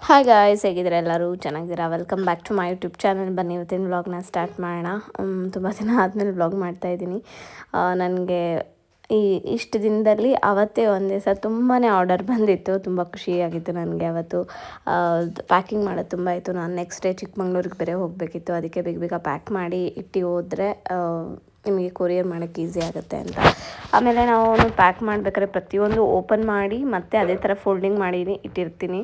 Hi guys, ಹೇಗಿದ್ದೀರಾ? ಎಲ್ಲರೂ ಚೆನ್ನಾಗಿದ್ದೀರಾ? Welcome back to my YouTube channel. ಬನ್ನಿ ಇವತ್ತಿನ ವ್ಲಾಗ್ನ ಸ್ಟಾರ್ಟ್ ಮಾಡೋಣ. ತುಂಬ ದಿನ ಆದಮೇಲೆ ವ್ಲಾಗ್ ಮಾಡ್ತಾಯಿದ್ದೀನಿ. ನನಗೆ ಇಷ್ಟು ದಿನದಲ್ಲಿ ಅವತ್ತೇ ಒಂದು ದಿವಸ ತುಂಬಾ ಆರ್ಡರ್ ಬಂದಿತ್ತು. ತುಂಬ ಖುಷಿಯಾಗಿತ್ತು ನನಗೆ. ಅವತ್ತು ಪ್ಯಾಕಿಂಗ್ ಮಾಡೋದು ತುಂಬ ಇತ್ತು. ನಾನು ನೆಕ್ಸ್ಟ್ ಡೇ ಚಿಕ್ಕಮಂಗ್ಳೂರಿಗೆ ಬೇರೆ ಹೋಗಬೇಕಿತ್ತು. ಅದಕ್ಕೆ ಬೇಗ ಬೇಗ ಪ್ಯಾಕ್ ಮಾಡಿ ಇಟ್ಟು ಹೋದರೆ ನಿಮಗೆ ಕೊರಿಯರ್ ಮಾಡೋಕ್ಕೆ ಈಸಿ ಆಗುತ್ತೆ ಅಂತ. ಆಮೇಲೆ ನಾವು ಪ್ಯಾಕ್ ಮಾಡಬೇಕಾದ್ರೆ ಪ್ರತಿಯೊಂದು ಓಪನ್ ಮಾಡಿ ಮತ್ತೆ ಅದೇ ಥರ ಫೋಲ್ಡಿಂಗ್ ಮಾಡಿ ಇಟ್ಟಿರ್ತೀನಿ.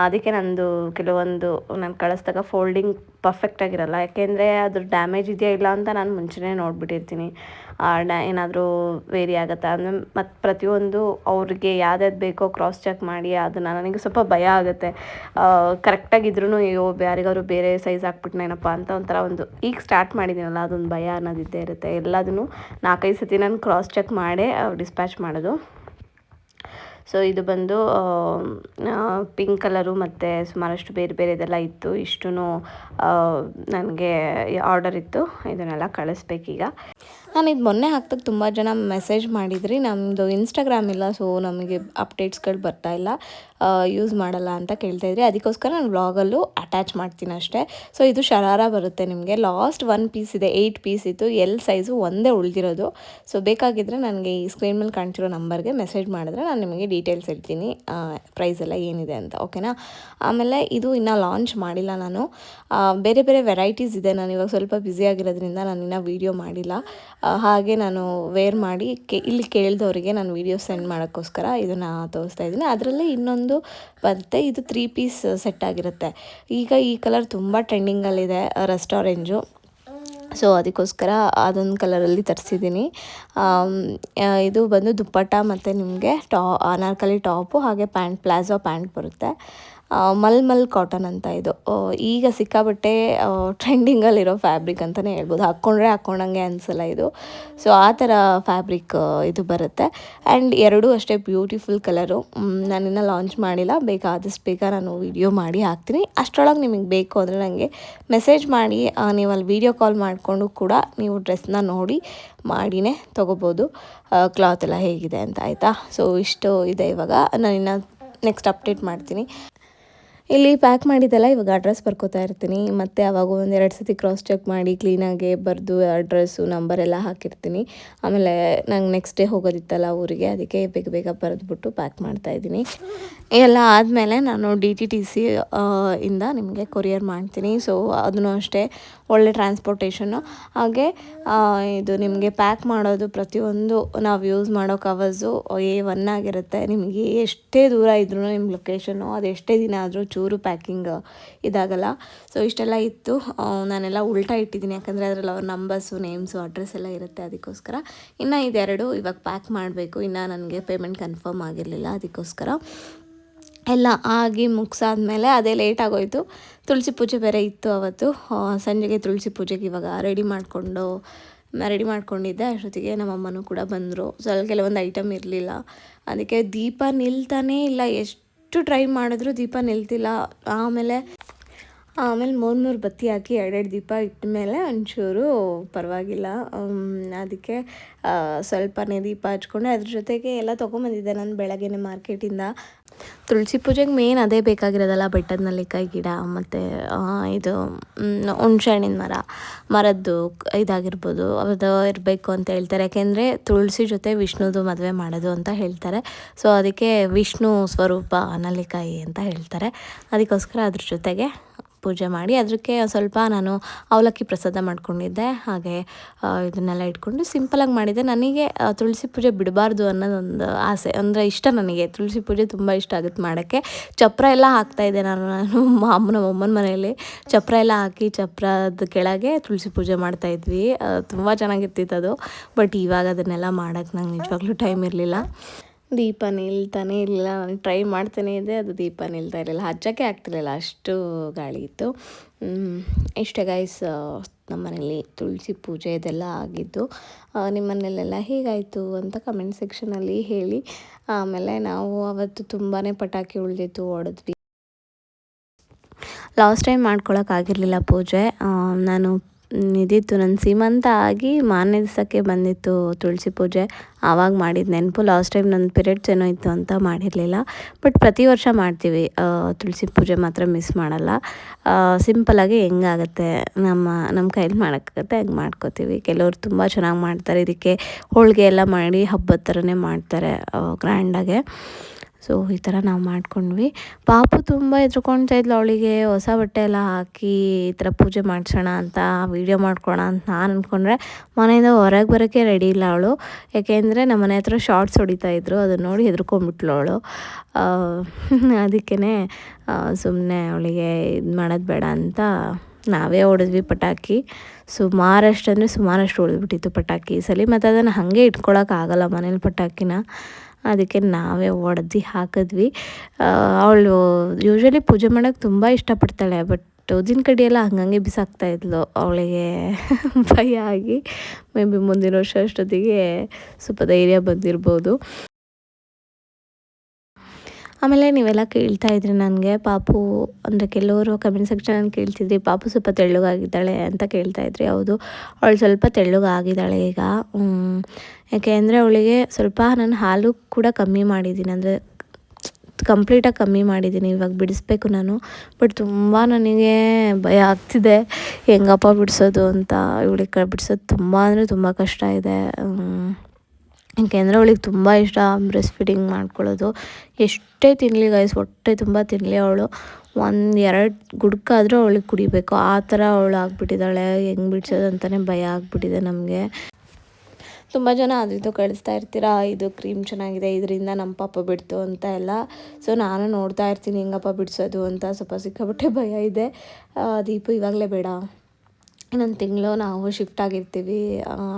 ಅದಕ್ಕೆ ನಂದು ಕೆಲವೊಂದು ನಾನು ಕಳಿಸ್ದಾಗ ಫೋಲ್ಡಿಂಗ್ ಪರ್ಫೆಕ್ಟಾಗಿರಲ್ಲ. ಯಾಕೆಂದರೆ ಅದ್ರ ಡ್ಯಾಮೇಜ್ ಇದೆಯಾ ಇಲ್ಲ ಅಂತ ನಾನು ಮುಂಚೆನೇ ನೋಡಿಬಿಟ್ಟಿರ್ತೀನಿ. ಏನಾದರೂ ವೇರಿ ಆಗುತ್ತಾ ಅಂದರೆ ಮತ್ತು ಪ್ರತಿಯೊಂದು ಅವ್ರಿಗೆ ಯಾವ್ದು ಬೇಕೋ ಕ್ರಾಸ್ ಚೆಕ್ ಮಾಡಿ ಅದನ್ನು ನನಗೆ ಸ್ವಲ್ಪ ಭಯ ಆಗುತ್ತೆ. ಕರೆಕ್ಟಾಗಿದ್ರೂ ಅಯ್ಯೋ ಯಾರಿಗಾದ್ರು ಬೇರೆ ಸೈಜ್ ಹಾಕ್ಬಿಟ್ನೇನಪ್ಪ ಅಂತ ಒಂಥರ ಈಗ ಸ್ಟಾರ್ಟ್ ಮಾಡಿದ್ದೀನಲ್ಲ ಅದೊಂದು ಭಯ ಅನ್ನೋದಿದ್ದೇ ಇರುತ್ತೆ. ಎಲ್ಲದನ್ನು 4-5 ಸತಿ ನಾನು ಕ್ರಾಸ್ ಚೆಕ್ ಮಾಡೇ ಡಿಸ್ಪ್ಯಾಚ್ ಮಾಡೋದು. ಸೊ ಇದು ಬಂದು ಪಿಂಕ್ ಕಲರು ಮತ್ತು ಸುಮಾರಷ್ಟು ಬೇರೆ ಬೇರೆದೆಲ್ಲ ಇತ್ತು. ಇಷ್ಟೂ ನನಗೆ ಆರ್ಡರ್ ಇತ್ತು. ಇದನ್ನೆಲ್ಲ ಕಳಿಸ್ಬೇಕೀಗ. ನಾನು ಇದು ಮೊನ್ನೆ ಹಾಕ್ದಾಗ ತುಂಬ ಜನ ಮೆಸೇಜ್ ಮಾಡಿದ್ರಿ, ನಮ್ಮದು ಇನ್ಸ್ಟಾಗ್ರಾಮ್ ಇಲ್ಲ, ಸೊ ನಮಗೆ ಅಪ್ಡೇಟ್ಸ್ಗಳು ಬರ್ತಾಯಿಲ್ಲ, ಯೂಸ್ ಮಾಡಲ್ಲ ಅಂತ ಕೇಳ್ತಾಯಿದ್ರಿ. ಅದಕ್ಕೋಸ್ಕರ ನಾನು ವ್ಲಾಗಲ್ಲೂ ಅಟ್ಯಾಚ್ ಮಾಡ್ತೀನಿ ಅಷ್ಟೇ. ಸೊ ಇದು ಶರಾರ ಬರುತ್ತೆ ನಿಮಗೆ. ಲಾಸ್ಟ್ 1 ಪೀಸ್ ಇದೆ, 8 ಪೀಸ್ ಇತ್ತು. ಎಲ್ ಸೈಜು ಒಂದೇ ಉಳಿದಿರೋದು. ಸೊ ಬೇಕಾಗಿದ್ದರೆ ನನಗೆ ಈ ಸ್ಕ್ರೀನ್ ಮೇಲೆ ಕಾಣ್ತಿರೋ ನಂಬರ್ಗೆ ಮೆಸೇಜ್ ಮಾಡಿದ್ರೆ ನಾನು ನಿಮಗೆ ಡೀಟೇಲ್ಸ್ ಹೇಳ್ತೀನಿ, ಪ್ರೈಸ್ ಎಲ್ಲ ಏನಿದೆ ಅಂತ. ಓಕೆನಾ? ಆಮೇಲೆ ಇದು ಇನ್ನೂ ಲಾಂಚ್ ಮಾಡಿಲ್ಲ ನಾನು. ಬೇರೆ ಬೇರೆ ವೆರೈಟೀಸ್ ಇದೆ. ನಾನು ಇವಾಗ ಸ್ವಲ್ಪ ಬ್ಯುಸಿಯಾಗಿರೋದ್ರಿಂದ ನಾನು ಇನ್ನೂ ವೀಡಿಯೋ ಮಾಡಿಲ್ಲ. ಹಾಗೆ ನಾನು ವೇರ್ ಮಾಡಿ ಇಲ್ಲಿ ಕೇಳಿದವರಿಗೆ ನಾನು ವೀಡಿಯೋ ಸೆಂಡ್ ಮಾಡೋಕ್ಕೋಸ್ಕರ ಇದನ್ನು ತೋರಿಸ್ತಾ ಇದ್ದೀನಿ. ಅದರಲ್ಲಿ ಇನ್ನೊಂದು ಬರುತ್ತೆ, ಇದು 3 ಪೀಸ್ ಸೆಟ್ ಆಗಿರುತ್ತೆ. ಈಗ ಈ ಕಲರ್ ತುಂಬ ಟ್ರೆಂಡಿಂಗಲ್ಲಿದೆ, ರಸ್ಟ್ ಆರೆಂಜು. ಸೊ ಅದಕ್ಕೋಸ್ಕರ ಅದೊಂದು ಕಲರಲ್ಲಿ ತರಿಸಿದ್ದೀನಿ. ಇದು ಬಂದು ದುಪ್ಪಟ್ಟ ಮತ್ತು ನಿಮಗೆ ಅನಾರ್ಕಲಿ ಟಾಪು, ಹಾಗೆ ಪ್ಯಾಂಟ್, ಪ್ಲಾಜೋ ಪ್ಯಾಂಟ್ ಬರುತ್ತೆ. ಮಲ್ಮಲ್ ಕಾಟನ್ ಅಂತ ಇದು. ಈಗ ಸಿಕ್ಕಾಬಟ್ಟೆ ಟ್ರೆಂಡಿಂಗಲ್ಲಿರೋ ಫ್ಯಾಬ್ರಿಕ್ ಅಂತಲೇ ಹೇಳ್ಬೋದು. ಹಾಕ್ಕೊಂಡಂಗೆ ಅನಿಸಲ್ಲ ಇದು. ಸೊ ಆ ಥರ ಫ್ಯಾಬ್ರಿಕ್ ಇದು ಬರುತ್ತೆ. ಆ್ಯಂಡ್ ಎರಡೂ ಅಷ್ಟೇ ಬ್ಯೂಟಿಫುಲ್ ಕಲರು. ನಾನಿನ್ನೂ ಲಾಂಚ್ ಮಾಡಿಲ್ಲ. ಆದಷ್ಟು ಬೇಗ ನಾನು ವಿಡಿಯೋ ಮಾಡಿ ಹಾಕ್ತೀನಿ. ಅಷ್ಟರೊಳಗೆ ನಿಮಗೆ ಬೇಕು ಅಂದರೆ ನನಗೆ ಮೆಸೇಜ್ ಮಾಡಿ, ನೀವು ಅಲ್ಲಿ ವೀಡಿಯೋ ಕಾಲ್ ಮಾಡಿಕೊಂಡು ಕೂಡ ನೀವು ಡ್ರೆಸ್ನ ನೋಡಿ ಮಾಡಿನೇ ತೊಗೋಬೋದು, ಕ್ಲಾತ್ ಎಲ್ಲ ಹೇಗಿದೆ ಅಂತ. ಆಯಿತಾ? ಸೊ ಇಷ್ಟು ಇದೆ. ಇವಾಗ ನಾನಿನ್ನು ನೆಕ್ಸ್ಟ್ ಅಪ್ಡೇಟ್ ಮಾಡ್ತೀನಿ. ಇಲ್ಲಿ ಪ್ಯಾಕ್ ಮಾಡಿದ್ದೆಲ್ಲ ಇವಾಗ ಅಡ್ರೆಸ್ ಬರ್ಕೋತಾ ಇರ್ತೀನಿ. ಮತ್ತು ಅವಾಗ 1-2 ಸತಿ ಕ್ರಾಸ್ ಚೆಕ್ ಮಾಡಿ ಕ್ಲೀನಾಗಿ ಬರೆದು ಅಡ್ರೆಸ್ಸು ನಂಬರ್ ಎಲ್ಲ ಹಾಕಿರ್ತೀನಿ. ಆಮೇಲೆ ನಂಗೆ ನೆಕ್ಸ್ಟ್ ಡೇ ಹೋಗೋದಿತ್ತಲ್ಲ ಊರಿಗೆ, ಅದಕ್ಕೆ ಬೇಗ ಬೇಗ ಬರೆದ್ಬಿಟ್ಟು ಪ್ಯಾಕ್ ಮಾಡ್ತಾಯಿದ್ದೀನಿ. ಎಲ್ಲ ಆದಮೇಲೆ ನಾನು DTTC ಇಂದ ನಿಮಗೆ ಕೊರಿಯರ್ ಮಾಡ್ತೀನಿ. ಸೊ ಅದನ್ನು ಅಷ್ಟೇ ಒಳ್ಳೆ ಟ್ರಾನ್ಸ್ಪೋರ್ಟೇಷನ್ನು. ಹಾಗೆ ಇದು ನಿಮಗೆ ಪ್ಯಾಕ್ ಮಾಡೋದು ಪ್ರತಿಯೊಂದು ನಾವು ಯೂಸ್ ಮಾಡೋ ಕವರ್ಸು A1 ಆಗಿರುತ್ತೆ. ನಿಮಗೆ ಎಷ್ಟೇ ದೂರ ಇದ್ರೂ ನಿಮ್ಮ ಲೊಕೇಶನ್ನು ಅದು ಎಷ್ಟೇ ದಿನ ಆದರೂ ಚೂರು ಪ್ಯಾಕಿಂಗ್ ಇದಾಗಲ್ಲ. ಸೊ ಇಷ್ಟೆಲ್ಲ ಇತ್ತು. ನಾನೆಲ್ಲ ಉಲ್ಟಾ ಇಟ್ಟಿದ್ದೀನಿ, ಯಾಕಂದರೆ ಅದರಲ್ಲಿ ಅವ್ರ ನಂಬರ್ಸು, ನೇಮ್ಸು, ಅಡ್ರೆಸ್ ಎಲ್ಲ ಇರುತ್ತೆ. ಅದಕ್ಕೋಸ್ಕರ ಇನ್ನು ಇದೆರಡು ಇವಾಗ ಪ್ಯಾಕ್ ಮಾಡಬೇಕು. ಇನ್ನು ನನಗೆ ಪೇಮೆಂಟ್ ಕನ್ಫರ್ಮ್ ಆಗಿರಲಿಲ್ಲ, ಅದಕ್ಕೋಸ್ಕರ ಎಲ್ಲ ಆಗಿ ಮುಗಿಸಾದ್ಮೇಲೆ ಅದೇ ಲೇಟ್ ಆಗೋಯಿತು. ತುಳಸಿ ಪೂಜೆ ಬೇರೆ ಇತ್ತು ಅವತ್ತು. ಸಂಜೆಗೆ ತುಳಸಿ ಪೂಜೆಗೆ ಇವಾಗ ರೆಡಿ ಮಾಡ್ಕೊಂಡಿದ್ದೆ. ಅಷ್ಟೊತ್ತಿಗೆ ನಮ್ಮಮ್ಮನೂ ಕೂಡ ಬಂದರು. ಸೊ ಅಲ್ಲಿ ಕೆಲವೊಂದು ಐಟಮ್ ಇರಲಿಲ್ಲ. ಅದಕ್ಕೆ ದೀಪ ನಿಲ್ತಾನೇ ಇಲ್ಲ, ಎಷ್ಟು ಟ್ರೈ ಮಾಡಿದ್ರು ದೀಪ ನಿಲ್ತಿಲ್ಲ. ಆಮೇಲೆ 3 ಬತ್ತಿ ಹಾಕಿ 2 ದೀಪ ಇಟ್ಟ ಮೇಲೆ ಒಂಚೂರು ಪರವಾಗಿಲ್ಲ. ಅದಕ್ಕೆ ಸ್ವಲ್ಪನೇ ದೀಪ ಹಚ್ಕೊಂಡೆ. ಅದ್ರ ಜೊತೆಗೆ ಎಲ್ಲ ತೊಗೊಂಬಂದಿದ್ದೆ ನಾನು ಬೆಳಗ್ಗೆನೇ ಮಾರ್ಕೆಟಿಂದ. ತುಳಸಿ ಪೂಜೆಗೆ ಮೇನ್ ಅದೇ ಬೇಕಾಗಿರೋದಲ್ಲ, ಬೆಟ್ಟದ ನೆಲ್ಲಿಕಾಯಿ ಗಿಡ ಮತ್ತು ಇದು ಹುಣ್ಸೆ ಹಣ್ಣಿನ ಮರದ್ದು ಇದಾಗಿರ್ಬೋದು, ಅದು ಇರಬೇಕು ಅಂತ ಹೇಳ್ತಾರೆ. ಯಾಕೆಂದರೆ ತುಳಸಿ ಜೊತೆ ವಿಷ್ಣುದು ಮದುವೆ ಮಾಡೋದು ಅಂತ ಹೇಳ್ತಾರೆ. ಸೊ ಅದಕ್ಕೆ ವಿಷ್ಣು ಸ್ವರೂಪ ನೆಲ್ಲಿಕಾಯಿ ಅಂತ ಹೇಳ್ತಾರೆ. ಅದಕ್ಕೋಸ್ಕರ ಅದ್ರ ಜೊತೆಗೆ ಪೂಜೆ ಮಾಡಿ ಅದಕ್ಕೆ ಸ್ವಲ್ಪ ನಾನು ಅವಲಕ್ಕಿ ಪ್ರಸಾದ ಮಾಡ್ಕೊಂಡಿದ್ದೆ. ಹಾಗೆ ಇದನ್ನೆಲ್ಲ ಇಟ್ಕೊಂಡು ಸಿಂಪಲಾಗಿ ಮಾಡಿದ್ದೆ. ನನಗೆ ತುಳಸಿ ಪೂಜೆ ಬಿಡಬಾರ್ದು ಅನ್ನೋದೊಂದು ಆಸೆ, ಅಂದರೆ ಇಷ್ಟ. ನನಗೆ ತುಳಸಿ ಪೂಜೆ ತುಂಬ ಇಷ್ಟ ಆಗುತ್ತೆ ಮಾಡೋಕ್ಕೆ. ಚಪ್ರ ಎಲ್ಲ ಹಾಕ್ತಾಯಿದ್ದೆ ನಾನು ಅಮ್ಮನ ಮನೆಯಲ್ಲಿ ಚಪ್ರ ಎಲ್ಲ ಹಾಕಿ ಚಪ್ರದ ಕೆಳಗೆ ತುಳಸಿ ಪೂಜೆ ಮಾಡ್ತಾಯಿದ್ವಿ. ತುಂಬ ಚೆನ್ನಾಗಿರ್ತಿತ್ತು ಅದು. ಬಟ್ ಇವಾಗ ಅದನ್ನೆಲ್ಲ ಮಾಡೋಕ್ಕೆ ನಂಗೆ ನಿಜವಾಗ್ಲೂ ಟೈಮ್ ಇರಲಿಲ್ಲ. ದೀಪ ನಿಲ್ತಾನೆ ಇರಲಿಲ್ಲ. ನಾನು ಟ್ರೈ ಮಾಡ್ತಾನೇ ಇದ್ದೆ, ಅದು ದೀಪ ನಿಲ್ತಾ ಇರಲಿಲ್ಲ, ಹಚ್ಚೋಕ್ಕೆ ಆಗ್ತಿರಲಿಲ್ಲ, ಅಷ್ಟು ಗಾಳಿ ಇತ್ತು. ಇಷ್ಟೇ ಗೈಸ್, ನಮ್ಮ ಮನೇಲಿ ತುಳಸಿ ಪೂಜೆ ಇದೆಲ್ಲ ಆಗಿದ್ದು. ನಿಮ್ಮ ಮನೇಲೆಲ್ಲ ಹೇಗಾಯಿತು ಅಂತ ಕಮೆಂಟ್ ಸೆಕ್ಷನಲ್ಲಿ ಹೇಳಿ. ಆಮೇಲೆ ನಾವು ಅವತ್ತು ತುಂಬಾ ಪಟಾಕಿ ಉಳಿದಿತ್ತು, ಹೊಡೆದ್ವಿ. ಲಾಸ್ಟ್ ಟೈಮ್ ಮಾಡ್ಕೊಳಕ್ಕಾಗಿರಲಿಲ್ಲ ಪೂಜೆ. ನಾನು ಇದಿತ್ತು, ನನ್ನ ಸೀಮಂತ ಆಗಿ ಮಾರನೇ ದಿವಸಕ್ಕೆ ಬಂದಿತ್ತು ತುಳಸಿ ಪೂಜೆ. ಆವಾಗ ಮಾಡಿದ ನೆನಪು. ಲಾಸ್ಟ್ ಟೈಮ್ ನನ್ನ ಪೀರಿಯಡ್ಸ್ ಏನೋ ಇತ್ತು ಅಂತ ಮಾಡಿರಲಿಲ್ಲ. ಬಟ್ ಪ್ರತಿ ವರ್ಷ ಮಾಡ್ತೀವಿ ತುಳಸಿ ಪೂಜೆ ಮಾತ್ರ ಮಿಸ್ ಮಾಡಲ್ಲ. ಸಿಂಪಲಾಗಿ ಹೆಂಗಾಗುತ್ತೆ ನಮ್ಮ ಕೈಲಿ ಮಾಡೋಕ್ಕಾಗತ್ತೆ ಹಂಗೆ ಮಾಡ್ಕೋತೀವಿ. ಕೆಲವರು ತುಂಬ ಚೆನ್ನಾಗಿ ಮಾಡ್ತಾರೆ, ಇದಕ್ಕೆ ಹೋಳಿಗೆ ಎಲ್ಲ ಮಾಡಿ ಹಬ್ಬದ ಥರನೇ ಮಾಡ್ತಾರೆ ಗ್ರ್ಯಾಂಡಾಗೆ. ಸೊ ಈ ಥರ ನಾವು ಮಾಡ್ಕೊಂಡ್ವಿ. ಪಾಪು ತುಂಬ ಹೆದ್ರುಕೊಳ್ತಾ ಇದ್ಲು. ಅವಳಿಗೆ ಹೊಸ ಬಟ್ಟೆ ಎಲ್ಲ ಹಾಕಿ ಈ ಥರ ಪೂಜೆ ಮಾಡಿಸೋಣ ಅಂತ, ವೀಡಿಯೋ ಮಾಡ್ಕೊಳ್ಳೋಣ ಅಂತ ನಾನು ಅಂದ್ಕೊಂಡ್ರೆ ಮನೆಯಿಂದ ಹೊರಗೆ ಬರೋಕ್ಕೆ ರೆಡಿ ಇಲ್ಲ ಅವಳು. ಯಾಕೆಂದರೆ ನಮ್ಮ ಮನೆ ಹತ್ರ ಶಾರ್ಟ್ಸ್ ಹೊಡಿತಾಯಿದ್ರು, ಅದನ್ನು ನೋಡಿ ಹೆದ್ರುಕೊಂಡ್ಬಿಟ್ಲು ಅವಳು. ಅದಕ್ಕೇ ಸುಮ್ಮನೆ ಅವಳಿಗೆ ಇದು ಮಾಡೋದು ಬೇಡ ಅಂತ ನಾವೇ ಹೊಡೆದ್ವಿ ಪಟಾಕಿ. ಸುಮಾರಷ್ಟು ಹೊಡೆದ್ಬಿಟ್ಟಿತ್ತು ಪಟಾಕಿ ಈ ಸಲ. ಮತ್ತು ಅದನ್ನು ಹಾಗೆ ಇಟ್ಕೊಳ್ಳೋಕ್ಕಾಗಲ್ಲ ಮನೇಲಿ ಪಟಾಕಿನ, ಅದಕ್ಕೆ ನಾವೇ ಹೊಡೆದು ಹಾಕಿದ್ವಿ. ಅವಳು ಯೂಶ್ವಲಿ ಪೂಜೆ ಮಾಡೋಕ್ಕೆ ತುಂಬ ಇಷ್ಟಪಡ್ತಾಳೆ, ಬಟ್ ಊದಿನ ಕಡ್ಡಿ ಎಲ್ಲ ಹಂಗಂಗೆ ಬಿಸಾಕ್ತಾಯಿದ್ಲು. ಅವಳಿಗೆ ಭಯ ಆಗಿ ಮೇ ಬಿ ಮುಂದಿನ ವರ್ಷ ಅಷ್ಟೊತ್ತಿಗೆ ಸ್ವಲ್ಪ ಧೈರ್ಯ ಬಂದಿರ್ಬೋದು. ಆಮೇಲೆ ನೀವೆಲ್ಲ ಕೇಳ್ತಾ ಇದ್ರಿ ನನಗೆ, ಪಾಪು ಅಂದರೆ ಕೆಲವರು ಕಮೆಂಟ್ ಸೆಕ್ಷನಲ್ಲಿ ಕೇಳ್ತಿದ್ರಿ, ಪಾಪು ಸ್ವಲ್ಪ ತೆಳ್ಳಗಾಗಿದ್ದಾಳೆ ಅಂತ ಕೇಳ್ತಾಯಿದ್ರಿ. ಹೌದು, ಅವಳು ಸ್ವಲ್ಪ ತೆಳ್ಳಗಾಗಿದ್ದಾಳೆ ಈಗ. ಯಾಕೆ ಅಂದರೆ ಅವಳಿಗೆ ಸ್ವಲ್ಪ ನಾನು ಹಾಲು ಕೂಡ ಕಮ್ಮಿ ಮಾಡಿದ್ದೀನಿ, ಅಂದರೆ ಕಂಪ್ಲೀಟಾಗಿ ಕಮ್ಮಿ ಮಾಡಿದ್ದೀನಿ. ಇವಾಗ ಬಿಡಿಸ್ಬೇಕು ನಾನು, ಬಟ್ ತುಂಬ ನನಗೆ ಭಯ ಆಗ್ತಿದೆ ಹೆಂಗಪ್ಪ ಬಿಡಿಸೋದು ಅಂತ. ಇವಳಿಗೆ ಬಿಡಿಸೋದು ತುಂಬ ಅಂದರೆ ತುಂಬ ಕಷ್ಟ ಇದೆ. ಯಾಕೆಂದರೆ ಅವಳಿಗೆ ತುಂಬ ಇಷ್ಟ ಬ್ರೆಸ್ಟ್ ಫೀಡಿಂಗ್ ಮಾಡ್ಕೊಳ್ಳೋದು. ಎಷ್ಟೇ ತಿನ್ನಲಿ ಗೈಸ್, ಹೊಟ್ಟೆ ತುಂಬ ತಿನ್ನಲಿ, ಅವಳು 1-2 ಗುಡ್ಕಾದರೂ ಅವಳಿಗೆ ಕುಡಿಬೇಕು, ಆ ಥರ ಅವಳು ಆಗಿಬಿಟ್ಟಿದ್ದಾಳೆ. ಹೆಂಗೆ ಬಿಡಿಸೋದು ಅಂತಲೇ ಭಯ ಆಗಿಬಿಟ್ಟಿದೆ ನಮಗೆ. ತುಂಬ ಜನ ಅದ್ರದ್ದು ಕಳಿಸ್ತಾ ಇರ್ತೀರಾ, ಇದು ಕ್ರೀಮ್ ಚೆನ್ನಾಗಿದೆ, ಇದರಿಂದ ನಮ್ಮ ಪಾಪ ಬಿಡ್ತು ಅಂತ ಎಲ್ಲ. ಸೊ ನಾನು ನೋಡ್ತಾ ಇರ್ತೀನಿ ಹೆಂಗಪ್ಪ ಬಿಡಿಸೋದು ಅಂತ. ಸ್ವಲ್ಪ ಸಿಕ್ಕಾಬಿಟ್ಟೆ ಭಯ ಇದೆ. ದೀಪು ಇವಾಗಲೇ ಬೇಡ, ಇನ್ನೊಂದು ತಿಂಗಳು ನಾವು ಶಿಫ್ಟ್ ಆಗಿರ್ತೀವಿ,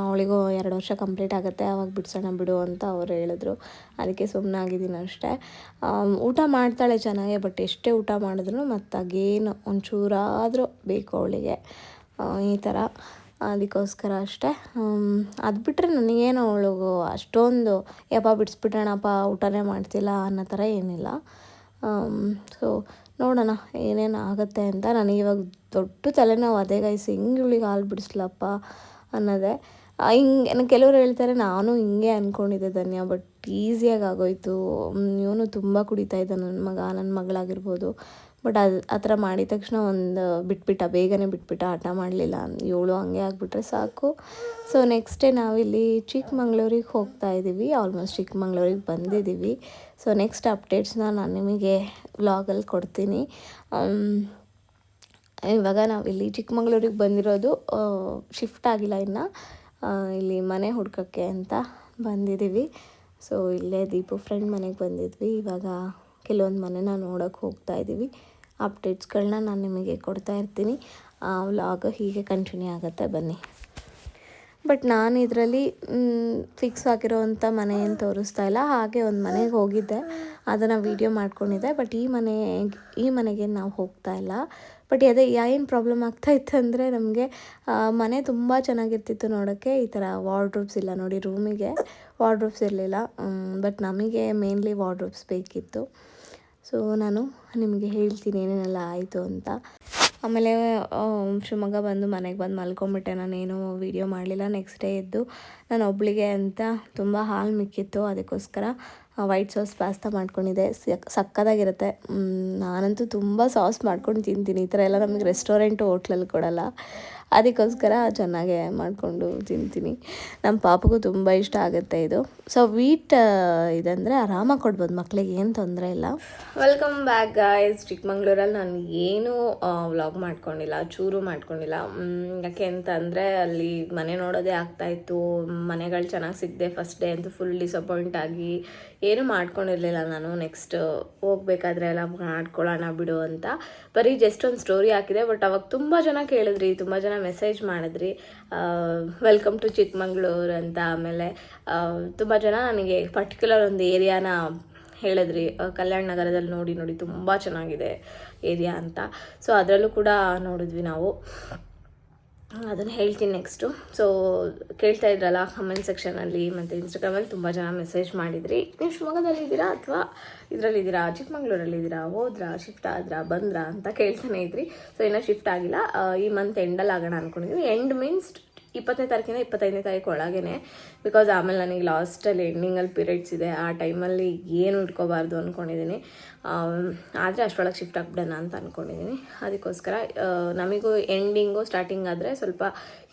ಅವಳಿಗೂ 2 ವರ್ಷ ಕಂಪ್ಲೀಟ್ ಆಗುತ್ತೆ, ಆವಾಗ ಬಿಡಿಸೋಣ ಬಿಡು ಅಂತ ಅವ್ರು ಹೇಳಿದ್ರು. ಅದಕ್ಕೆ ಸುಮ್ಮನಾಗಿದ್ದೀನಿ ಅಷ್ಟೇ. ಊಟ ಮಾಡ್ತಾಳೆ ಚೆನ್ನಾಗೆ, ಬಟ್ ಎಷ್ಟೇ ಊಟ ಮಾಡಿದ್ರು ಮತ್ತು ಅಗೇನು ಒಂಚೂರಾದರೂ ಬೇಕು ಅವಳಿಗೆ, ಈ ಥರ. ಅದಕ್ಕೋಸ್ಕರ ಅಷ್ಟೇ. ಅದು ಬಿಟ್ಟರೆ ನನಗೇನು ಅವಳಿಗೂ ಅಷ್ಟೊಂದು ಯಪ್ಪ ಬಿಡಿಸ್ಬಿಟ್ರಣಪ್ಪ ಊಟನೇ ಮಾಡ್ತಿಲ್ಲ ಅನ್ನೋ ಥರ ಏನಿಲ್ಲ. ಸೊ ನೋಡೋಣ ಏನೇನು ಆಗುತ್ತೆ ಅಂತ. ನನಗಿವಾಗ ದೊಡ್ಡ ತಲೆನೋವು ಅದೇ ಗೈಸ್, ಹೆಂಗೆ ಇವಳಿಗೆ ಹಾಲು ಬಿಡಿಸ್ಲಪ್ಪ ಅನ್ನೋದೇ. ಹಿಂಗೆ ಕೆಲವರು ಹೇಳ್ತಾರೆ, ನಾನು ಹಿಂಗೆ ಅಂದ್ಕೊಂಡಿದ್ದೆ ಧನ್ಯ, ಬಟ್ ಈಸಿಯಾಗಿ ಆಗೋಯ್ತು. ಇವನು ತುಂಬ ಕುಡಿತಾ ಇದ್ದ ನನ್ನ ಮಗಳಾಗಿರ್ಬೋದು. ಬಟ್ ಆ ಥರ ಮಾಡಿದ ತಕ್ಷಣ ಬೇಗನೆ ಬಿಟ್ಬಿಟ್ಟ, ಆಟ ಮಾಡಲಿಲ್ಲ. ಇವಳು ಹಂಗೆ ಆಗಿಬಿಟ್ರೆ ಸಾಕು. ಸೊ ನೆಕ್ಸ್ಟ್ ಡೇ ನಾವಿಲ್ಲಿ ಚಿಕ್ಕಮಂಗ್ಳೂರಿಗೆ ಹೋಗ್ತಾ ಇದ್ದೀವಿ, ಆಲ್ಮೋಸ್ಟ್ ಚಿಕ್ಕಮಂಗ್ಳೂರಿಗೆ ಬಂದಿದ್ದೀವಿ. ಸೊ ನೆಕ್ಸ್ಟ್ ಅಪ್ಡೇಟ್ಸ್ನ ನಾನು ನಿಮಗೆ ವ್ಲಾಗಲ್ಲಿ ಕೊಡ್ತೀನಿ. ಇವಾಗ ನಾವಿಲ್ಲಿ ಚಿಕ್ಕಮಂಗ್ಳೂರಿಗೆ ಬಂದಿರೋದು, ಶಿಫ್ಟ್ ಆಗಿಲ್ಲ ಇನ್ನು, ಇಲ್ಲಿ ಮನೆ ಹುಡ್ಕೋಕ್ಕೆ ಅಂತ ಬಂದಿದ್ದೀವಿ. ಸೊ ಇಲ್ಲೇ ದೀಪು ಫ್ರೆಂಡ್ ಮನೆಗೆ ಬಂದಿದ್ವಿ. ಇವಾಗ ಕೆಲವೊಂದು ಮನೆನ ನೋಡೋಕ್ಕೆ ಹೋಗ್ತಾ ಇದ್ದೀವಿ. ಅಪ್ಡೇಟ್ಸ್ಗಳನ್ನ ನಾನು ನಿಮಗೆ ಕೊಡ್ತಾ ಇರ್ತೀನಿ. ವ್ಲಾಗ್ ಹೀಗೆ ಕಂಟಿನ್ಯೂ ಆಗುತ್ತೆ, ಬನ್ನಿ. ಬಟ್ ನಾನು ಇದರಲ್ಲಿ ಫಿಕ್ಸ್ ಆಗಿರೋವಂಥ ಮನೆ ಏನು ತೋರಿಸ್ತಾ ಇಲ್ಲ. ಹಾಗೆ ಒಂದು ಮನೆಗೆ ಹೋಗಿದ್ದೆ, ಅದನ್ನು ವೀಡಿಯೋ ಮಾಡ್ಕೊಂಡಿದ್ದೆ. ಬಟ್ ಈ ಮನೆಗೆ ನಾವು ಹೋಗ್ತಾ ಇಲ್ಲ. ಬಟ್ ಅದೇ ಏನು ಪ್ರಾಬ್ಲಮ್ ಆಗ್ತಾಯಿತ್ತು ಅಂದರೆ, ನಮಗೆ ಮನೆ ತುಂಬ ಚೆನ್ನಾಗಿರ್ತಿತ್ತು ನೋಡೋಕ್ಕೆ. ಈ ಥರ ವಾರ್ಡ್ರೋಬ್ಸ್ ಇಲ್ಲ ನೋಡಿ, ರೂಮಿಗೆ ವಾರ್ಡ್ರೋಬ್ಸ್ ಇರಲಿಲ್ಲ. ಬಟ್ ನಮಗೆ ಮೇನ್ಲಿ ವಾರ್ಡ್ರೋಬ್ಸ್ ಬೇಕಿತ್ತು. ಸೊ ನಾನು ನಿಮಗೆ ಹೇಳ್ತೀನಿ ಏನೇನೆಲ್ಲ ಆಯಿತು ಅಂತ. ಆಮೇಲೆ ಶಿವಮೊಗ್ಗ ಬಂದು ಮನೆಗೆ ಬಂದು ಮಲ್ಕೊಂಬಿಟ್ಟೆ. ನಾನೇನು ವೀಡಿಯೋ ಮಾಡಲಿಲ್ಲ. ನೆಕ್ಸ್ಟ್ ಡೇ ಎದ್ದು ನಾನು ಒಬ್ಬಳಿಗೆ ಅಂತ ತುಂಬ ಹಾಲು ಮಿಕ್ಕಿತ್ತು, ಅದಕ್ಕೋಸ್ಕರ ವೈಟ್ ಸಾಸ್ ಪಾಸ್ತಾ ಮಾಡ್ಕೊಂಡಿದ್ದೆ. ಸಕ್ಕತ್ತಾಗಿರುತ್ತೆ. ನಾನಂತೂ ತುಂಬ ಸಾಸ್ ಮಾಡ್ಕೊಂಡು ತಿಂತೀನಿ. ಈ ಥರ ಎಲ್ಲ ನಮಗೆ ರೆಸ್ಟೋರೆಂಟು ಹೋಟ್ಲಲ್ಲಿ ಕೊಡೋಲ್ಲ, ಅದಕ್ಕೋಸ್ಕರ ಚೆನ್ನಾಗೆ ಮಾಡಿಕೊಂಡು ತಿಂತೀನಿ. ನಮ್ಮ ಪಾಪಗೂ ತುಂಬ ಇಷ್ಟ ಆಗುತ್ತೆ ಇದು. ಸೊ ವೀಟ್ ಇದಂದರೆ ಆರಾಮಾಗಿ ಕೊಡ್ಬೋದು ಮಕ್ಕಳಿಗೆ, ಏನು ತೊಂದರೆ ಇಲ್ಲ. Welcome back guys. ಚಿಕ್ಕಮಂಗ್ಳೂರಲ್ಲಿ ನಾನು ಏನೂ ವ್ಲಾಗ್ ಮಾಡ್ಕೊಂಡಿಲ್ಲ, ಚೂರು ಮಾಡ್ಕೊಂಡಿಲ್ಲ. ಯಾಕೆ ಅಂತಂದರೆ ಅಲ್ಲಿ ಮನೆ ನೋಡೋದೇ ಆಗ್ತಾಯಿತ್ತು. ಮನೆಗಳು ಚೆನ್ನಾಗಿ ಸಿಗದೆ ಫಸ್ಟ್ ಡೇ ಅಂತೂ ಫುಲ್ ಡಿಸಪಾಯಿಂಟ್ ಆಗಿ ಏನೂ ಮಾಡ್ಕೊಂಡಿರಲಿಲ್ಲ ನಾನು. ನೆಕ್ಸ್ಟ್ ಹೋಗ್ಬೇಕಾದ್ರೆ ಎಲ್ಲ ಮಾಡ್ಕೊಳ್ಳೋಣ ಬಿಡು ಅಂತ ಬರೀ ಜಸ್ಟ್ ಒಂದು ಸ್ಟೋರಿ ಹಾಕಿದೆ. ಬಟ್ ಅವಾಗ ತುಂಬ ಜನ ಕೇಳಿದ್ರಿ, ತುಂಬ ಜನ ಮೆಸೇಜ್ ಮಾಡಿದ್ರಿ ವೆಲ್ಕಮ್ ಟು ಚಿಕ್ಕಮಂಗ್ಳೂರು ಅಂತ. ಆಮೇಲೆ ತುಂಬ ಜನ ನನಗೆ ಪರ್ಟಿಕ್ಯುಲರ್ ಒಂದು ಏರಿಯಾನ ಹೇಳಿದ್ರಿ, ಕಲ್ಯಾಣ ನಗರದಲ್ಲಿ ನೋಡಿ ತುಂಬ ಚೆನ್ನಾಗಿದೆ ಏರಿಯಾ ಅಂತ. ಸೊ ಅದರಲ್ಲೂ ಕೂಡ ನೋಡಿದ್ವಿ ನಾವು. ಅದನ್ನು ಹೇಳ್ತೀನಿ ನೆಕ್ಸ್ಟು. ಸೊ ಕೇಳ್ತಾ ಇದ್ರಲ್ಲ ಕಮೆಂಟ್ ಸೆಕ್ಷನಲ್ಲಿ ಮತ್ತು ಇನ್ಸ್ಟಾಗ್ರಾಮಲ್ಲಿ ತುಂಬ ಜನ ಮೆಸೇಜ್ ಮಾಡಿದ್ರಿ, ನೀವು ಶಿವಮೊಗ್ಗದಲ್ಲಿದ್ದೀರಾ ಅಥವಾ ಇದರಲ್ಲಿದ್ದೀರಾ, ಚಿಕ್ಕಮಂಗ್ಳೂರಲ್ಲಿದ್ದೀರಾ, ಹೋದ್ರಾ, ಶಿಫ್ಟ್ ಆದ್ರಾ, ಬಂದ್ರಾ ಅಂತ ಕೇಳ್ತಾನೆ ಇದ್ರಿ. ಸೊ ಇನ್ನೂ ಶಿಫ್ಟ್ ಆಗಿಲ್ಲ, ಈ ಮಂತ್ ಎಂಡಲ್ಲಿ ಆಗೋಣ ಅಂದ್ಕೊಂಡಿದ್ವಿ. ಎಂಡ್ ಮೀನ್ಸ್ 20ನೇ ತಾರೀಕಿಂದ 25ನೇ ತಾರೀಕು ಒಳಗೇ, ಬಿಕಾಸ್ ಆಮೇಲೆ ನನಗೆ ಲಾಸ್ಟಲ್ಲಿ ಎಂಡಿಂಗಲ್ಲಿ ಪೀರಿಯಡ್ಸ್ ಇದೆ, ಆ ಟೈಮಲ್ಲಿ ಏನು ಇಟ್ಕೋಬಾರ್ದು ಅಂದ್ಕೊಂಡಿದ್ದೀನಿ. ಆದರೆ ಅಷ್ಟರೊಳಗೆ ಶಿಫ್ಟ್ ಆಗ್ಬಿಡೋಣ ಅಂತ ಅಂದ್ಕೊಂಡಿದ್ದೀನಿ. ಅದಕ್ಕೋಸ್ಕರ ನಮಗೂ ಎಂಡಿಂಗು ಸ್ಟಾರ್ಟಿಂಗ್ ಆದರೆ ಸ್ವಲ್ಪ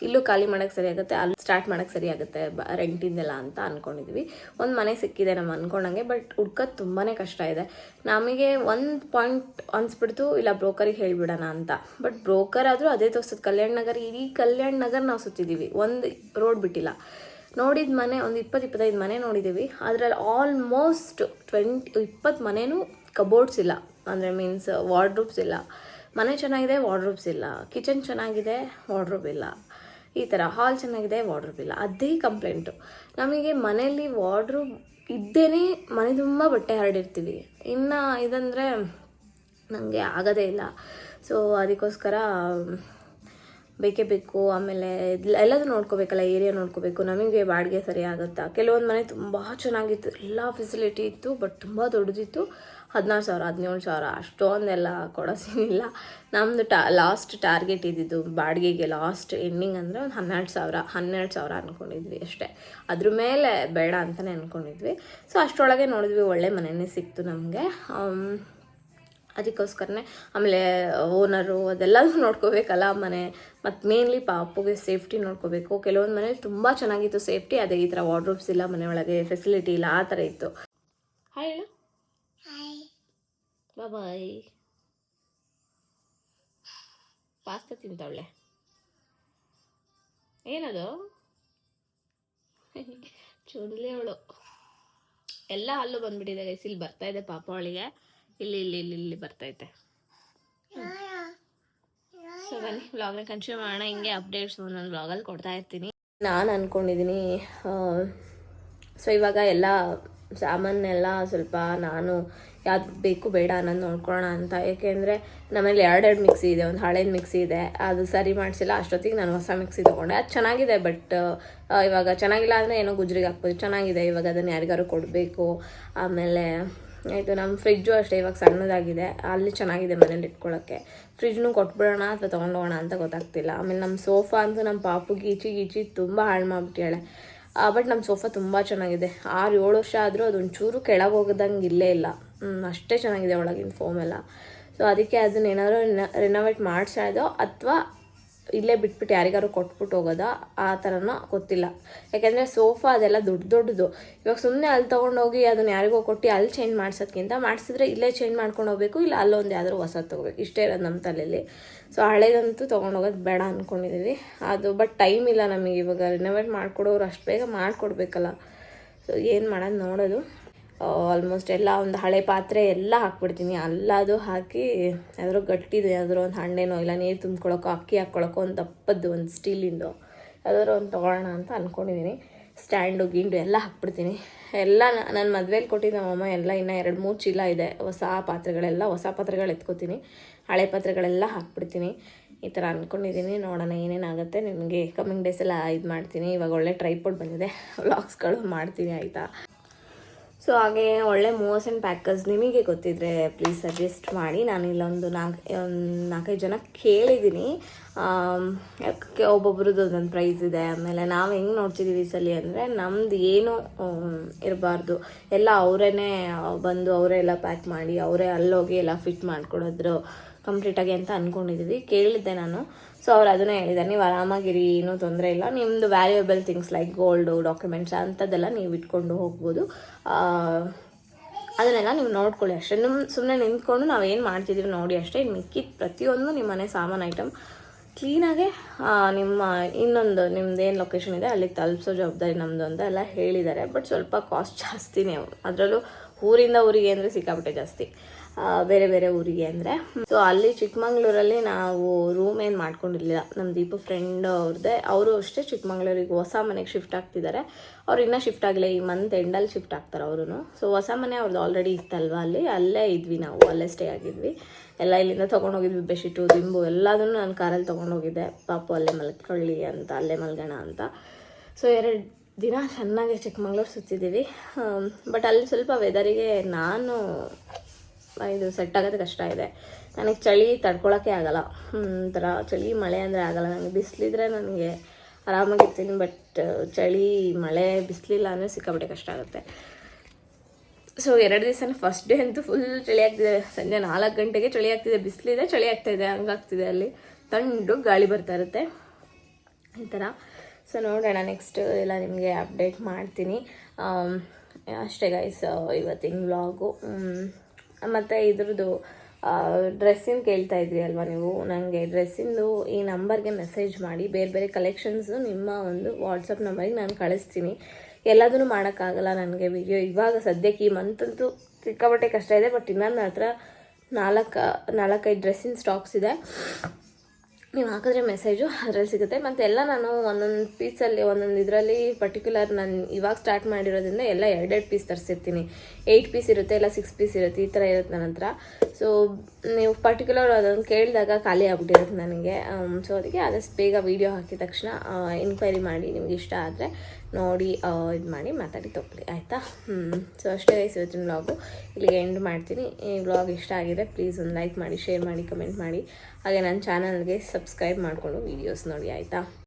ಇಲ್ಲೂ ಖಾಲಿ ಮಾಡೋಕ್ಕೆ ಸರಿ ಆಗುತ್ತೆ, ಅಲ್ಲಿ ಸ್ಟಾರ್ಟ್ ಮಾಡೋಕ್ಕೆ ಸರಿ ಆಗುತ್ತೆ ರೆಂಟಿಂದೆಲ್ಲ ಅಂತ ಅಂದ್ಕೊಂಡಿದ್ವಿ. ಒಂದು ಮನೆ ಸಿಕ್ಕಿದೆ ನಮ್ಮ ಅಂದ್ಕೊಂಡಂಗೆ, ಬಟ್ ಹುಡ್ಕೋದು ತುಂಬಾ ಕಷ್ಟ ಇದೆ. ನಮಗೆ ಒಂದು ಪಾಯಿಂಟ್ ಅನಿಸ್ಬಿಡ್ತು, ಇಲ್ಲ ಬ್ರೋಕರಿಗೆ ಹೇಳಿಬಿಡೋಣ ಅಂತ. ಬಟ್ ಬ್ರೋಕರ್ ಆದರೂ ಅದೇ ತೋರಿಸ್ತದೆ, ಕಲ್ಯಾಣ ನಗರ, ಇಡೀ ಕಲ್ಯಾಣ ನಗರ ನಾವು ಸುತ್ತಿದ್ದೀವಿ, ಒಂದು ರೋಡ್ ಬಿಟ್ಟಿಲ್ಲ. ನೋಡಿದ ಮನೆ ಒಂದು 20-25 ಮನೆ ನೋಡಿದ್ದೀವಿ. ಅದರಲ್ಲಿ ಆಲ್ಮೋಸ್ಟ್ 20 ಮನೆಯೂ ಕಬೋರ್ಡ್ಸ್ ಇಲ್ಲ, ಅಂದರೆ ಮೀನ್ಸ್ ವಾರ್ಡ್ರೂಬ್ಸ್ ಇಲ್ಲ. ಮನೆ ಚೆನ್ನಾಗಿದೆ, ವಾರ್ಡ್ರೂಬ್ಸ್ ಇಲ್ಲ. ಕಿಚನ್ ಚೆನ್ನಾಗಿದೆ, ವಾರ್ಡ್ರೂಬ್ ಇಲ್ಲ. ಈ ಥರ ಹಾಲ್ ಚೆನ್ನಾಗಿದೆ, ವಾರ್ಡ್ರೂಬ್ ಇಲ್ಲ. ಅದೇ ಕಂಪ್ಲೇಂಟು ನಮಗೆ. ಮನೆಯಲ್ಲಿ ವಾರ್ಡ್ರೂಬ್ ಇದ್ದೇನೆ ಮನೆ ತುಂಬ ಬಟ್ಟೆ ಹರಡಿರ್ತೀವಿ, ಇನ್ನು ಇದಂದರೆ ನನಗೆ ಆಗೋದೇ ಇಲ್ಲ. ಸೊ ಅದಕ್ಕೋಸ್ಕರ ಬೇಕೇ ಬೇಕು. ಆಮೇಲೆ ಎಲ್ಲದೂ ನೋಡ್ಕೋಬೇಕಲ್ಲ, ಏರಿಯಾ ನೋಡ್ಕೋಬೇಕು, ನಮಗೆ ಬಾಡಿಗೆ ಸರಿ ಆಗುತ್ತಾ. ಕೆಲವೊಂದು ಮನೆ ತುಂಬ ಚೆನ್ನಾಗಿತ್ತು, ಎಲ್ಲ ಫೆಸಿಲಿಟಿ ಇತ್ತು, ಬಟ್ ತುಂಬ ದೊಡ್ಡದಿತ್ತು. 16,000 17,000 ಅಷ್ಟೊಂದೆಲ್ಲ ಕೊಡೋ ಸೀನಿಲ್ಲ. ನಮ್ಮದು ಲಾಸ್ಟ್ ಟಾರ್ಗೆಟ್ ಇದ್ದಿದ್ದು ಬಾಡಿಗೆಗೆ ಲಾಸ್ಟ್ ಎಂಡಿಂಗ್ ಅಂದರೆ ಒಂದು 12,000 ಅಂದ್ಕೊಂಡಿದ್ವಿ ಅಷ್ಟೇ. ಅದ್ರ ಮೇಲೆ ಬೇಡ ಅಂತಲೇ ಅಂದ್ಕೊಂಡಿದ್ವಿ. ಸೊ ಅಷ್ಟರೊಳಗೆ ನೋಡಿದ್ವಿ, ಒಳ್ಳೆ ಮನೆಯೇ ಸಿಕ್ತು ನಮಗೆ. ಅದಕ್ಕೋಸ್ಕರನೇ ಆಮೇಲೆ ಓನರು ಅದೆಲ್ಲದೂ ನೋಡ್ಕೋಬೇಕಲ್ಲ ಮನೆ, ಮತ್ತು ಮೇನ್ಲಿ ಪಾಪುಗೆ ಸೇಫ್ಟಿ ನೋಡ್ಕೋಬೇಕು. ಕೆಲವೊಂದು ಮನೇಲಿ ತುಂಬ ಚೆನ್ನಾಗಿತ್ತು ಸೇಫ್ಟಿ, ಅದೇ ಈ ಥರ ವಾರ್ಡ್ರೂಬ್ಸ್ ಇಲ್ಲ, ಮನೆ ಒಳಗೆ ಫೆಸಿಲಿಟಿ ಇಲ್ಲ, ಆ ಥರ ಇತ್ತು. ಹಾಯ್ ಹೇಳು. ಬಾಯ್. ಪಾಸ್ತಾ ತಿಂತಾವಳೆ. ಏನದು ಚುನ್ಲಿ ಅವಳು. ಎಲ್ಲ ಹಲ್ಲು ಬಂದ್ಬಿಟ್ಟಿದೆ ಗೈಸ್, ಇಲ್ಲಿ ಬರ್ತಾ ಇದೆ ಪಾಪ ಅವಳಿಗೆ, ಇಲ್ಲಿ ಬರ್ತೈತೆ. ಸೊ ಬನ್ನಿ ವ್ಲಾಗ್ನ ಕಂಟಿನ್ಯೂ ಮಾಡೋಣ. ಹಿಂಗೆ ಅಪ್ಡೇಟ್ಸ್ ನಾನು ವ್ಲಾಗಲ್ಲಿ ಕೊಡ್ತಾ ಇರ್ತೀನಿ. ನಾನು ಅಂದ್ಕೊಂಡಿದ್ದೀನಿ, ಸೊ ಇವಾಗ ಎಲ್ಲ ಸಾಮಾನೆಲ್ಲ ಸ್ವಲ್ಪ ನಾನು ಯಾವ್ದು ಬೇಕು ಬೇಡ ಅನ್ನೋದು ನೋಡ್ಕೊಳ್ಳೋಣ ಅಂತ. ಏಕೆಂದರೆ ನಮ್ಮಲ್ಲಿ 2 ಮಿಕ್ಸಿ ಇದೆ, ಒಂದು ಹಳೇದು ಮಿಕ್ಸಿ ಇದೆ, ಅದು ಸರಿ ಮಾಡಿಸಿಲ್ಲ. ಅಷ್ಟೊತ್ತಿಗೆ ನಾನು ಹೊಸ ಮಿಕ್ಸಿ ತೊಗೊಂಡೆ, ಅದು ಚೆನ್ನಾಗಿದೆ. ಬಟ್ ಇವಾಗ ಚೆನ್ನಾಗಿಲ್ಲ ಅಂದರೆ ಏನೋ ಗುಜ್ರಿಗೆ ಹಾಕ್ಬೋದು. ಚೆನ್ನಾಗಿದೆ, ಇವಾಗ ಅದನ್ನು ಯಾರಿಗಾರು ಕೊಡಬೇಕು. ಆಮೇಲೆ ಆಯಿತು, ನಮ್ಮ ಫ್ರಿಜ್ಜು ಅಷ್ಟೇ ಇವಾಗ ಸಣ್ಣದಾಗಿದೆ, ಅಲ್ಲಿ ಚೆನ್ನಾಗಿದೆ ಮನೇಲಿ ಇಟ್ಕೊಳ್ಳೋಕ್ಕೆ. ಫ್ರಿಜ್ನೂ ಕೊಟ್ಬಿಡೋಣ ಅಥವಾ ತೊಗೊಂಡೋಗೋಣ ಅಂತ ಗೊತ್ತಾಗ್ತಿಲ್ಲ. ಆಮೇಲೆ ನಮ್ಮ ಸೋಫಾ ಅಂತೂ ನಮ್ಮ ಪಾಪು ಗೀಚಿ ತುಂಬ ಹಾಳು ಮಾಡಿಬಿಟ್ಟಾಳೆ. ಬಟ್ ನಮ್ಮ ಸೋಫಾ ತುಂಬ ಚೆನ್ನಾಗಿದೆ. 6-7 ವರ್ಷ ಆದರೂ ಅದೊಂಚೂರು ಕೆಳಗೆ ಹೋಗೋದಂಗೆ ಇಲ್ಲೇ ಇಲ್ಲ, ಅಷ್ಟೇ ಚೆನ್ನಾಗಿದೆ ಒಳಗಿನ ಫೋಮ್ ಎಲ್ಲ. ಸೊ ಅದಕ್ಕೆ ಅದನ್ನ ಏನಾದರೂ ರಿನೋವೇಟ್ ಮಾಡಿಸೋದೋ ಅಥವಾ ಇಲ್ಲೇ ಬಿಟ್ಬಿಟ್ಟು ಯಾರಿಗಾರು ಕೊಟ್ಬಿಟ್ಟು ಹೋಗೋದಾ ಆ ಥರನೋ ಗೊತ್ತಿಲ್ಲ. ಯಾಕೆಂದರೆ ಸೋಫಾ ಅದೆಲ್ಲ ದೊಡ್ಡದು. ಇವಾಗ ಸುಮ್ಮನೆ ಅಲ್ಲಿ ತೊಗೊಂಡೋಗಿ ಅದನ್ನು ಯಾರಿಗೋ ಕೊಟ್ಟು ಅಲ್ಲಿ ಚೇಂಜ್ ಮಾಡಿಸೋದ್ಕಿಂತ ಮಾಡಿಸಿದ್ರೆ ಇಲ್ಲೇ ಚೇಂಜ್ ಮಾಡ್ಕೊಂಡು ಹೋಗಬೇಕು, ಇಲ್ಲ ಅಲ್ಲೊಂದು ಯಾವ್ದಾದ್ರು ಹೊಸದು ತೊಗೋಬೇಕು, ಇಷ್ಟೇ ಇರೋದು ನಮ್ಮ ತಲೆಯಲ್ಲಿ. ಸೊ ಹಳೇದಂತೂ ತೊಗೊಂಡೋಗೋದು ಬೇಡ ಅಂದ್ಕೊಂಡಿದ್ದೀವಿ. ಅದು ಬಟ್ ಟೈಮ್ ಇಲ್ಲ ನಮಗೆ ಇವಾಗ ರಿನೋವೇಟ್ ಮಾಡಿಕೊಡೋರು ಅಷ್ಟು ಬೇಗ ಮಾಡಿಕೊಡ್ಬೇಕಲ್ಲ. ಸೊ ಏನು ಮಾಡೋದು ನೋಡೋದು. ಆಲ್ಮೋಸ್ಟ್ ಎಲ್ಲ ಒಂದು ಹಳೆ ಪಾತ್ರೆ ಎಲ್ಲ ಹಾಕ್ಬಿಡ್ತೀನಿ, ಎಲ್ಲದು ಹಾಕಿ ಯಾವ್ದಾದ್ರು ಗಟ್ಟಿದೆ ಯಾವ್ದಾದ್ರು ಒಂದು ಹಣ್ಣೇನೋ ಇಲ್ಲ ನೀರು ತುಂಬ್ಕೊಳಕ್ಕೋ ಅಕ್ಕಿ ಹಾಕ್ಕೊಳಕ್ಕೋ ಒಂದು ದಪ್ಪದ್ದು ಒಂದು ಸ್ಟೀಲಿಂದು ಯಾವ್ದಾದ್ರು ಒಂದು ತೊಗೊಳ್ಳೋಣ ಅಂತ ಅಂದ್ಕೊಂಡಿದ್ದೀನಿ. ಸ್ಟ್ಯಾಂಡು ಗಿಂಡು ಎಲ್ಲ ಹಾಕ್ಬಿಡ್ತೀನಿ. ಎಲ್ಲ ನನ್ನ ಮದುವೆಲಿ ಕೊಟ್ಟಿದ್ದ ನಮ್ಮಮ್ಮ ಎಲ್ಲ ಇನ್ನೂ 2-3 ಚೀಲ ಇದೆ, ಹೊಸ ಪಾತ್ರೆಗಳು ಎತ್ಕೋತೀನಿ, ಹಳೆ ಪಾತ್ರೆಗಳೆಲ್ಲ ಹಾಕ್ಬಿಡ್ತೀನಿ. ಈ ಥರ ಅಂದ್ಕೊಂಡಿದ್ದೀನಿ. ನೋಡೋಣ ಏನೇನಾಗುತ್ತೆ. ನಿಮಗೆ ಕಮ್ಮಿಂಗ್ ಡೇಸೆಲ್ಲ ಇದು ಮಾಡ್ತೀನಿ. ಇವಾಗ ಒಳ್ಳೆ ಟ್ರೈಪಾಡ್ ಬಂದಿದೆ, ವ್ಲಾಗ್ಸ್ಗಳು ಮಾಡ್ತೀನಿ ಆಯಿತಾ. ಸೊ ಹಾಗೆ ಒಳ್ಳೆ ಮೂವಸ್ ಆ್ಯಂಡ್ ಪ್ಯಾಕರ್ಸ್ ನಿಮಗೆ ಗೊತ್ತಿದ್ದರೆ ಪ್ಲೀಸ್ ಸಜೆಸ್ಟ್ ಮಾಡಿ. ನಾನು ಇಲ್ಲೊಂದು 4-5 ಜನ ಕೇಳಿದ್ದೀನಿ. ಯಾಕೆ ಒಬ್ಬೊಬ್ರದ್ದು ಒಂದೊಂದು ಪ್ರೈಸ್ ಇದೆ. ಆಮೇಲೆ ನಾವು ಹೆಂಗೆ ನೋಡ್ತಿದ್ದೀವಿ ಈ ಸಲ ಅಂದರೆ ನಮ್ಮದು ಏನೂ ಇರಬಾರ್ದು, ಎಲ್ಲ ಅವರೇ ಬಂದು ಅವರೇ ಎಲ್ಲ ಪ್ಯಾಕ್ ಮಾಡಿ ಅವರೇ ಅಲ್ಲೋಗಿ ಎಲ್ಲ ಫಿಟ್ ಮಾಡಿಕೊಡೋದ್ರು ಕಂಪ್ಲೀಟಾಗಿ ಅಂತ ಅಂದ್ಕೊಂಡಿದ್ದೀವಿ. ಕೇಳಿದ್ದೆ ನಾನು. ಸೊ ಅವ್ರು ಅದನ್ನೇ ಹೇಳಿದ್ದಾರೆ, ನೀವು ಆರಾಮಾಗಿರಿ, ಏನೂ ತೊಂದರೆ ಇಲ್ಲ, ನಿಮ್ಮದು valuable things like gold, documents ಅಂಥದ್ದೆಲ್ಲ ನೀವು ಇಟ್ಕೊಂಡು ಹೋಗ್ಬೋದು. ಅದನ್ನೆಲ್ಲ ನೀವು ನೋಡ್ಕೊಳ್ಳಿ ಅಷ್ಟೇ. ಸುಮ್ಮನೆ ನಿಂತ್ಕೊಂಡು ನಾವು ಏನು ಮಾಡ್ತಿದ್ದೀವಿ ನೋಡಿ ಅಷ್ಟೇ. ಮಿಕ್ಕಿದ ಪ್ರತಿಯೊಂದು ನಿಮ್ಮ ಮನೆ ಸಾಮಾನು ಐಟಮ್ ಕ್ಲೀನಾಗೆ ಇನ್ನೊಂದು ನಿಮ್ದು ಏನು ಲೊಕೇಶನ್ ಇದೆ ಅಲ್ಲಿಗೆ ತಲುಪಿಸೋ ಜವಾಬ್ದಾರಿ ನಮ್ಮದು ಅಂತ ಎಲ್ಲ ಹೇಳಿದ್ದಾರೆ. ಬಟ್ ಸ್ವಲ್ಪ ಕಾಸ್ಟ್ ಜಾಸ್ತಿನೇ, ಅದರಲ್ಲೂ ಊರಿಂದ ಊರಿಗೆ ಅಂದರೆ ಸಿಕ್ಕಾಬಿಟ್ಟೆ ಜಾಸ್ತಿ. ಬೇರೆ ಬೇರೆ ಊರಿಗೆ ಅಂದರೆ. ಸೊ ಅಲ್ಲಿ ಚಿಕ್ಕಮಂಗ್ಳೂರಲ್ಲಿ ನಾವು ರೂಮ್ ಏನು ಮಾಡ್ಕೊಂಡಿರಲಿಲ್ಲ. ನಮ್ಮ ದೀಪು ಫ್ರೆಂಡ್ ಅವ್ರದ್ದೇ, ಅವರು ಅಷ್ಟೇ ಚಿಕ್ಕಮಂಗ್ಳೂರಿಗೆ ಹೊಸ ಮನೆಗೆ ಶಿಫ್ಟ್ ಆಗ್ತಿದ್ದಾರೆ. ಅವ್ರು ಇನ್ನೂ ಶಿಫ್ಟ್ ಆಗಿಲ್ಲ, ಈ ಮಂತ್ ಎಂಡಲ್ಲಿ ಶಿಫ್ಟ್ ಆಗ್ತಾರೆ ಅವರು. ಸೊ ಹೊಸ ಮನೆ ಅವ್ರದ್ದು ಆಲ್ರೆಡಿ ಇತ್ತಲ್ವ, ಅಲ್ಲೇ ಇದ್ವಿ, ನಾವು ಅಲ್ಲೇ ಸ್ಟೇ ಆಗಿದ್ವಿ. ಎಲ್ಲ ಇಲ್ಲಿಂದ ತೊಗೊಂಡೋಗಿದ್ವಿ, ಬೆಡ್ಶೀಟು ದಿಂಬು ಎಲ್ಲದನ್ನು ನಾನು ಕಾರಲ್ಲಿ ತೊಗೊಂಡೋಗಿದ್ದೆ. ಪಾಪು ಅಲ್ಲೇ ಮಲ್ಕೊಳ್ಳಿ ಅಂತ, ಅಲ್ಲೇ ಮಲ್ಗೋಣ ಅಂತ. ಸೊ 2 ದಿನ ಚೆನ್ನಾಗಿ ಚಿಕ್ಕಮಂಗ್ಳೂರು ಸುತ್ತಿದ್ದೀವಿ. ಬಟ್ ಅಲ್ಲಿ ಸ್ವಲ್ಪ ವೆದರಿಗೆ ಇದು ಸೆಟ್ ಆಗೋದು ಕಷ್ಟ ಇದೆ. ನನಗೆ ಚಳಿ ತಡ್ಕೊಳಕ್ಕೆ ಆಗಲ್ಲ, ಒಂಥರ ಚಳಿ ಮಳೆ ಅಂದರೆ ಆಗಲ್ಲ. ನನಗೆ ಬಿಸಿಲಿದ್ರೆ ನನಗೆ ಆರಾಮಾಗಿರ್ತೀನಿ, ಬಟ್ ಚಳಿ ಮಳೆ ಬಿಸಿಲಿಲ್ಲ ಅಂದರೆ ಸಿಕ್ಕಾಪಟ್ಟೆ ಕಷ್ಟ ಆಗುತ್ತೆ. ಸೊ 2 ದಿವಸ ಫಸ್ಟ್ ಡೇ ಅಂತೂ ಫುಲ್ ಚಳಿ ಆಗ್ತಿದೆ. ಸಂಜೆ 4 ಗಂಟೆಗೆ ಚಳಿ ಆಗ್ತಿದೆ, ಬಿಸಿಲಿದೆ, ಚಳಿ ಆಗ್ತಾಯಿದೆ, ಹಂಗಾಗ್ತಿದೆ. ಅಲ್ಲಿ ತಣ್ಣು ಗಾಳಿ ಬರ್ತಾ ಇರುತ್ತೆ ಈ ಥರ. ಸೊ ನೋಡೋಣ, ನೆಕ್ಸ್ಟ್ ಎಲ್ಲ ನಿಮಗೆ ಅಪ್ಡೇಟ್ ಮಾಡ್ತೀನಿ. ಅಷ್ಟೇ ಗೈಸ್ ಇವತ್ತಿನ ವ್ಲಾಗು. ಮತ್ತು ಇದ್ರದ್ದು ಡ್ರೆಸ್ಸಿಂದು ಕೇಳ್ತಾ ಇದ್ರಿ ಅಲ್ವಾ ನೀವು. ನನಗೆ ಡ್ರೆಸ್ಸಿಂದು ಈ ನಂಬರ್ಗೆ ಮೆಸೇಜ್ ಮಾಡಿ, ಬೇರೆ ಬೇರೆ ಕಲೆಕ್ಷನ್ಸು ನಿಮ್ಮ ಒಂದು ವಾಟ್ಸಪ್ ನಂಬರಿಗೆ ನಾನು ಕಳಿಸ್ತೀನಿ. ಎಲ್ಲದೂ ಮಾಡೋಕ್ಕಾಗಲ್ಲ ನನಗೆ ವಿಡಿಯೋ ಇವಾಗ ಸದ್ಯಕ್ಕೆ. ಈ ಮಂತಂತೂ ಸಿಕ್ಕಾಪಟ್ಟೆ ಕಷ್ಟ ಇದೆ. ಬಟ್ ಇನ್ನೊಂದು ನನ್ನ ಹತ್ರ 4-5 ಡ್ರೆಸ್ಸಿನ ಸ್ಟಾಕ್ಸ್ ಇದೆ. ನೀವು ಹಾಕಿದ್ರೆ ಮೆಸೇಜು ಅದರಲ್ಲಿ ಸಿಗುತ್ತೆ. ಮತ್ತು ಎಲ್ಲ ನಾನು ಒಂದೊಂದು ಪೀಸಲ್ಲಿ, ಒಂದೊಂದು ಇದರಲ್ಲಿ ಪರ್ಟಿಕ್ಯುಲರ್ ನಾನು ಇವಾಗ ಸ್ಟಾರ್ಟ್ ಮಾಡಿರೋದ್ರಿಂದ ಎಲ್ಲ 2 ಪೀಸ್ ತರಿಸಿರ್ತೀನಿ. 8 ಪೀಸ್ ಇರುತ್ತೆ, ಇಲ್ಲ 6 ಪೀಸ್ ಇರುತ್ತೆ, ಈ ಥರ ಇರುತ್ತೆ ನನ್ನ ಹತ್ರ. ಸೊ ನೀವು ಪರ್ಟಿಕ್ಯುಲರ್ ಅದನ್ನು ಕೇಳಿದಾಗ ಖಾಲಿ ಆಗ್ಬಿಟ್ಟಿರುತ್ತೆ ನನಗೆ. ಸೊ ಅದಕ್ಕೆ ಆದಷ್ಟು ಬೇಗ ವೀಡಿಯೋ ಹಾಕಿದ ತಕ್ಷಣ ಇನ್ಕ್ವೈರಿ ಮಾಡಿ, ನಿಮ್ಗೆ ಇಷ್ಟ ಆದರೆ ನೋಡಿ ಇದು ಮಾಡಿ ಮಾತಾಡಿ ತೊಗೊಳ್ಳಿ, ಆಯಿತಾ. ಸೊ ಅಷ್ಟೇ ಇವತ್ತಿನ ವ್ಲಾಗು ಇಲ್ಲಿಗೆ ಎಂಡ್ ಮಾಡ್ತೀನಿ. ಈ ವ್ಲಾಗ್ ಇಷ್ಟ ಆಗಿದೆ ಪ್ಲೀಸ್ ಒಂದು ಲೈಕ್ ಮಾಡಿ, ಶೇರ್ ಮಾಡಿ, ಕಮೆಂಟ್ ಮಾಡಿ. ಹಾಗೆ ನನ್ನ ಚಾನಲ್ಗೆ ಸಬ್ಸ್ಕ್ರೈಬ್ ಮಾಡಿಕೊಂಡು ವೀಡಿಯೋಸ್ ನೋಡಿ, ಆಯಿತಾ.